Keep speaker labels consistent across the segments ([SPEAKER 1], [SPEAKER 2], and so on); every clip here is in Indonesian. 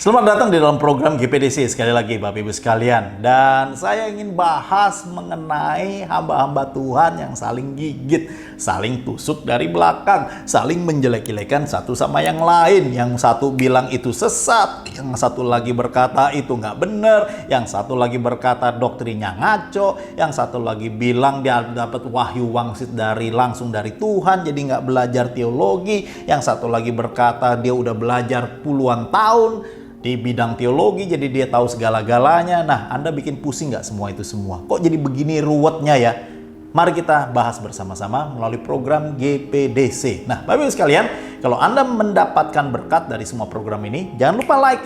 [SPEAKER 1] Selamat datang di dalam program GPDC sekali lagi Bapak Ibu sekalian. Dan saya ingin bahas mengenai hamba-hamba Tuhan yang saling gigit, saling tusuk dari belakang, saling menjelek-jelekan satu sama yang lain. Yang satu bilang itu sesat, yang satu lagi berkata itu nggak benar, yang satu lagi berkata doktrinnya ngaco, yang satu lagi bilang dia dapat wahyu wangsit langsung dari Tuhan, jadi nggak belajar teologi, yang satu lagi berkata dia udah belajar puluhan tahun di bidang teologi, jadi dia tahu segala-galanya. Nah, Anda bikin pusing nggak semua itu semua? Kok jadi begini ruwetnya ya? Mari kita bahas bersama-sama melalui program GPDC. Nah, Bapak Ibu sekalian, kalau Anda mendapatkan berkat dari semua program ini, jangan lupa like,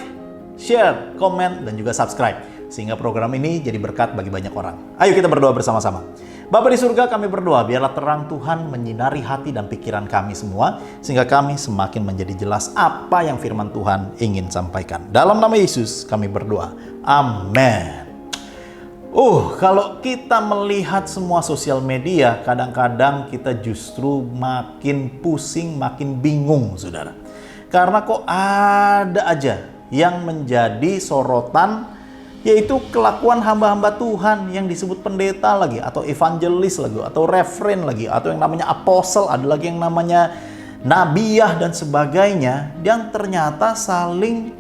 [SPEAKER 1] share, komen, dan juga subscribe. Sehingga program ini jadi berkat bagi banyak orang. Ayo kita berdoa bersama-sama. Bapa di surga, kami berdoa biarlah terang Tuhan menyinari hati dan pikiran kami semua, sehingga kami semakin menjadi jelas apa yang firman Tuhan ingin sampaikan. Dalam nama Yesus kami berdoa. Amin. Kalau kita melihat semua sosial media, kadang-kadang kita justru makin pusing, makin bingung, saudara. Karena kok ada aja yang menjadi sorotan, yaitu kelakuan hamba-hamba Tuhan yang disebut pendeta lagi, atau evangelis lagi, atau referen lagi, atau yang namanya apostle, ada lagi yang namanya nabiah dan sebagainya, yang ternyata saling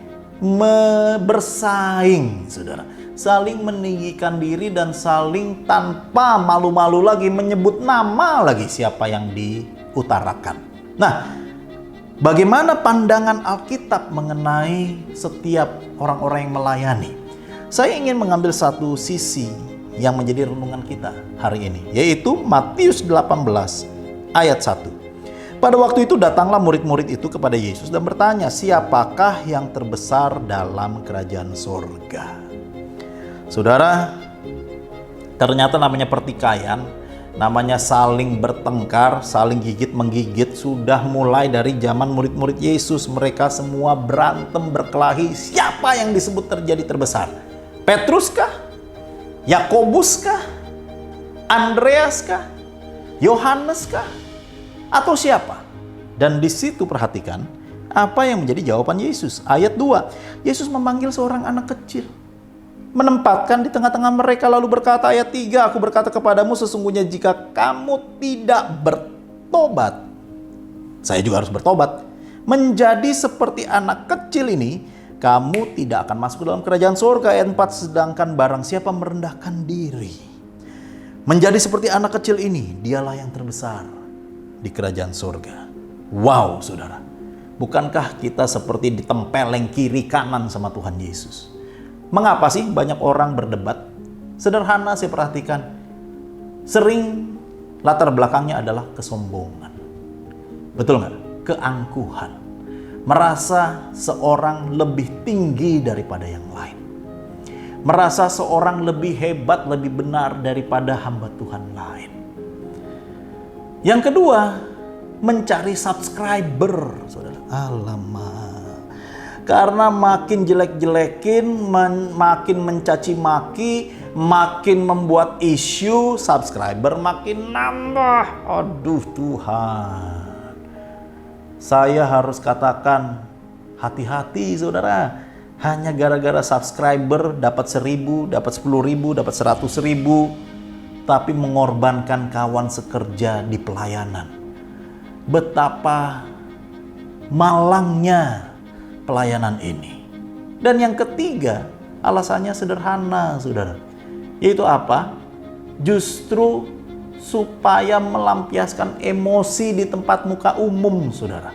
[SPEAKER 1] bersaing, saudara. Saling meninggikan diri dan saling tanpa malu-malu lagi menyebut nama lagi siapa yang diutarakan. Nah, bagaimana pandangan Alkitab mengenai setiap orang-orang yang melayani? Saya ingin mengambil satu sisi yang menjadi renungan kita hari ini, yaitu Matius 18 ayat 1. Pada waktu itu datanglah murid-murid itu kepada Yesus dan bertanya, siapakah yang terbesar dalam kerajaan surga? Saudara, ternyata namanya pertikaian, namanya saling bertengkar, saling gigit-menggigit, sudah mulai dari zaman murid-murid Yesus. Mereka semua berantem, berkelahi, siapa yang disebut terjadi terbesar? Petrus kah? Yakobus kah? Andreas kah? Yohanes kah? Atau siapa? Dan di situ perhatikan apa yang menjadi jawaban Yesus. Ayat 2. Yesus memanggil seorang anak kecil, menempatkan di tengah-tengah mereka, lalu berkata, ayat 3, aku berkata kepadamu, sesungguhnya jika kamu tidak bertobat, saya juga harus bertobat, menjadi seperti anak kecil ini, kamu tidak akan masuk dalam kerajaan surga. Ayat 4, sedangkan barang siapa merendahkan diri, menjadi seperti anak kecil ini, dialah yang terbesar di kerajaan surga. Wow, saudara. Bukankah kita seperti ditempeleng kiri kanan sama Tuhan Yesus? Mengapa sih banyak orang berdebat? Sederhana saya perhatikan. Sering latar belakangnya adalah kesombongan. Betul nggak? Keangkuhan. Merasa seorang lebih tinggi daripada yang lain. Merasa seorang lebih hebat, lebih benar daripada hamba Tuhan lain. Yang kedua, mencari subscriber, saudara. Alamak. Karena makin jelek-jelekin, makin mencaci maki, makin membuat isu, subscriber makin nambah. Aduh Tuhan. Saya harus katakan, hati-hati saudara. Hanya gara-gara subscriber dapat 1.000, dapat 10.000, dapat 100.000, tapi mengorbankan kawan sekerja di pelayanan. Betapa malangnya pelayanan ini. Dan yang ketiga, alasannya sederhana, saudara. Yaitu apa? Justru supaya melampiaskan emosi di tempat muka umum, saudara.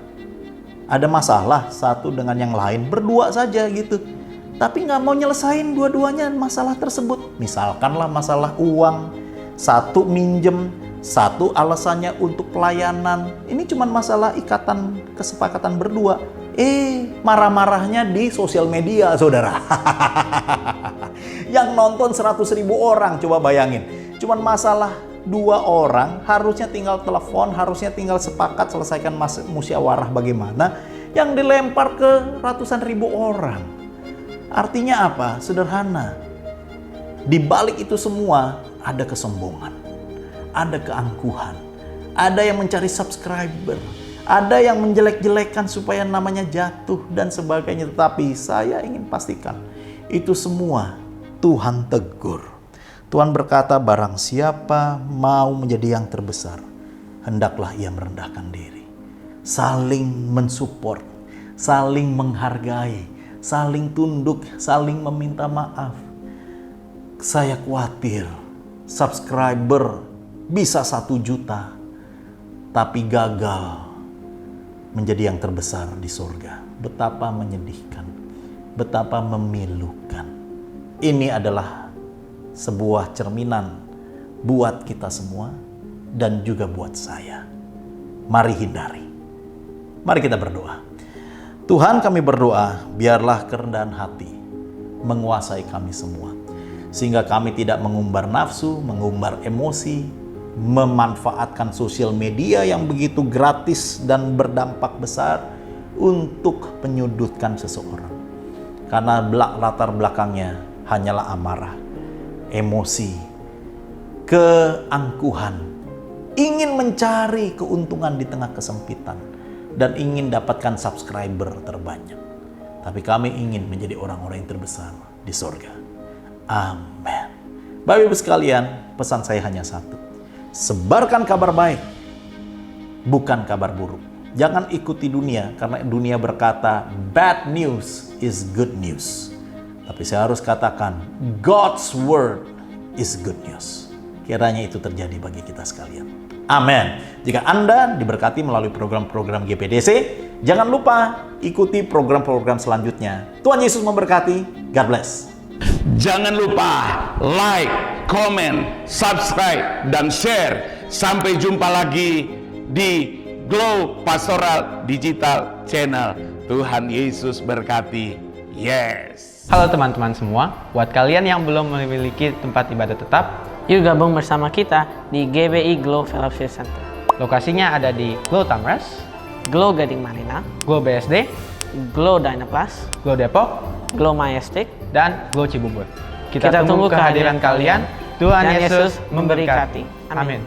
[SPEAKER 1] Ada masalah satu dengan yang lain, berdua saja gitu. Tapi nggak mau nyelesain dua-duanya masalah tersebut. Misalkanlah masalah uang, satu minjem, satu alasannya untuk pelayanan. Ini cuma masalah ikatan kesepakatan berdua. Marah-marahnya di sosial media, saudara. Yang nonton 100.000 orang, coba bayangin. Cuman masalah 2 orang, harusnya tinggal telepon, harusnya tinggal sepakat selesaikan musyawarah bagaimana, yang dilempar ke ratusan ribu orang. Artinya apa? Sederhana. Di balik itu semua ada kesombongan, ada keangkuhan, ada yang mencari subscriber, Ada yang menjelek-jelekan supaya namanya jatuh dan sebagainya. Tetapi saya ingin pastikan itu semua Tuhan tegur. Tuhan berkata, barang siapa mau menjadi yang terbesar, hendaklah ia merendahkan diri. Saling mensupport, saling menghargai, saling tunduk, saling meminta maaf. Saya khawatir subscriber bisa 1 juta, tapi gagal menjadi yang terbesar di surga. Betapa menyedihkan, betapa memilukan. Ini adalah sebuah cerminan buat kita semua dan juga buat saya. Mari hindari. Mari kita berdoa. Tuhan, kami berdoa, biarlah kerendahan hati menguasai kami semua. Sehingga kami tidak mengumbar nafsu, mengumbar emosi, memanfaatkan sosial media yang begitu gratis dan berdampak besar untuk menyudutkan seseorang. Karena latar belakangnya hanyalah amarah, emosi, keangkuhan, ingin mencari keuntungan di tengah kesempitan, dan ingin dapatkan subscriber terbanyak. Tapi kami ingin menjadi orang-orang yang terbesar di surga. Amin. Bapak Ibu sekalian, pesan saya hanya satu. Sebarkan kabar baik, bukan kabar buruk. Jangan ikuti dunia, karena dunia berkata bad news is good news. Tapi saya harus katakan God's word is good news. Kiranya itu terjadi bagi kita sekalian. Amin. Jika Anda diberkati melalui program-program GPDC, jangan lupa ikuti program-program selanjutnya. Tuhan Yesus memberkati. God bless.
[SPEAKER 2] Jangan lupa like, comment, subscribe, dan share. Sampai jumpa lagi di Glow Pastoral Digital Channel. Tuhan Yesus berkati. Yes.
[SPEAKER 3] Halo teman-teman semua, buat kalian yang belum memiliki tempat ibadah tetap,
[SPEAKER 4] yuk gabung bersama kita di GBI Glow Fellowship Center.
[SPEAKER 3] lokasinya ada di Glow Tamres,
[SPEAKER 4] Glow Gading Marina,
[SPEAKER 3] Glow BSD,
[SPEAKER 4] Glow Dynaplus,
[SPEAKER 3] Glow Depok,
[SPEAKER 4] Glow Majestic,
[SPEAKER 3] dan Glow Cibubur.
[SPEAKER 4] Kita tunggu kehadiran kalian.
[SPEAKER 3] Tuhan
[SPEAKER 4] Dan
[SPEAKER 3] Yesus
[SPEAKER 4] Yesus memberkati.
[SPEAKER 3] memberkati.
[SPEAKER 4] Amin.
[SPEAKER 3] Amin.